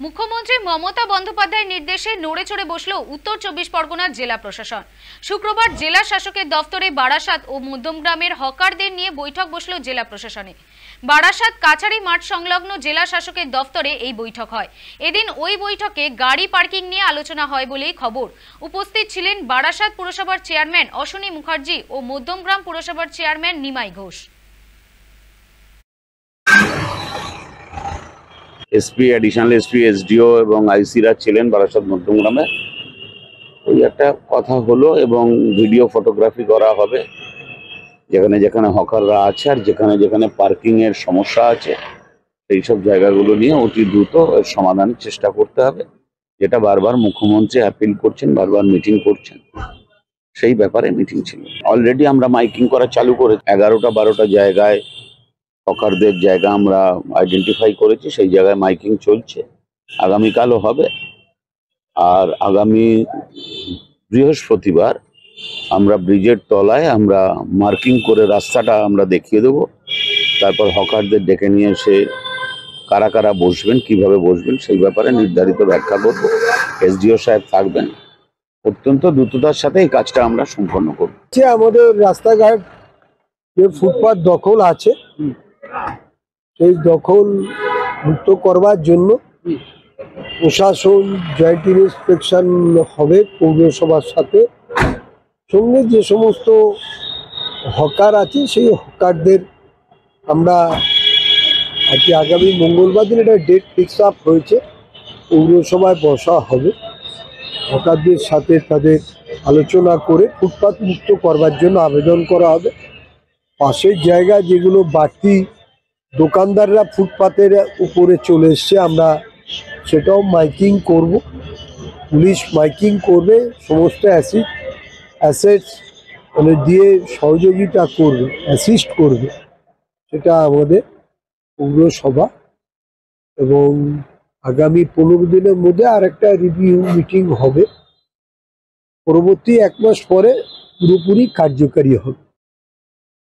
মুখ্যমন্ত্রী মমতা বন্দ্যোপাধ্যায়ের নির্দেশে নড়ে চড়ে বসল উত্তর ২৪ পরগনার জেলা প্রশাসন। শুক্রবার জেলা শাসকের দফতরে বারাসাত ও মধ্যমগ্রামের হকারদের নিয়ে বৈঠক বসল জেলা প্রশাসনে। বারাসাত কাছারি মাঠ সংলগ্ন জেলা শাসকের দফতরে এই বৈঠক হয়। এদিন ওই বৈঠকে গাড়ি পার্কিং নিয়ে আলোচনা হয় বলেই খবর। উপস্থিত ছিলেন বারাসাত পুরসভার চেয়ারম্যান অশ্বনী মুখার্জি ও মধ্যমগ্রাম পুরসভার chairman Nimai Ghosh. SP, additional SP, SDO এবং আইসিরা ছিলেন বারাসাত মধ্যমগ্রামে। ওই একটা কথা হলো এবং ভিডিও ফটোগ্রাফি করা হবে যেখানে যেখানে হকাররা আছে আর যেখানে যেখানে পার্কিং এর সমস্যা আছে সেই সব জায়গাগুলো নিয়ে অতি দ্রুত এর সমাধানের চেষ্টা করতে হবে, যেটা বারবার মুখ্যমন্ত্রী অ্যাপিল করছেন, বারবার মিটিং করছেন। সেই ব্যাপারে মিটিং ছিল। অলরেডি আমরা মাইকিং করা চালু করে 11টা-12টা জায়গায় হকারদের জায়গা আমরা আইডেন্টিফাই করেছি, সেই জায়গায় মাইকিং চলছে। আগামীকালও হবে। আর আগামী বৃহস্পতিবার আমরা ব্রিজের তলায় আমরা মার্কিং করে রাস্তাটা আমরা দেখিয়ে দেবো। তারপর হকারদের ডেকে নিয়ে এসে কারা কারা বসবেন, কিভাবে বসবেন সেই ব্যাপারে নির্ধারিত ব্যাখ্যা করব। এসডিও সাহেব থাকবেন। অত্যন্ত দ্রুততার সাথে এই কাজটা আমরা সম্পন্ন করব। আমাদের রাস্তাঘাট যে ফুটপাত দখল আছে সেই দখল মুক্ত করবার জন্য প্রশাসন জয়েন্ট ইন্সপেকশন হবে পৌরসভার সাথে। সঙ্গে যে সমস্ত হকার আছে সেই হকারদের আমরা আগামী মঙ্গলবার দিন একটা ডেট ফিক্স আপ হয়েছে, পৌরসভায় বসা হবে। হকারদের সাথে তাদের আলোচনা করে ফুটপাত মুক্ত করবার জন্য আবেদন করা হবে। পাশের জায়গা যেগুলো বাড়তি দোকানদাররা ফুটপাতের উপরে চলে এসছে আমরা সেটাও মাইকিং করব। পুলিশ মাইকিং করবে, সমস্ত অ্যাসেটস মানে দিয়ে সহযোগিতা করবে, অ্যাসিস্ট করবে। সেটা আমাদের পৌরসভা এবং আগামী 15 দিনের মধ্যে আরেকটা রিভিউ মিটিং হবে। পরবর্তী 1 মাস পরে পুরোপুরি কার্যকারী হবে।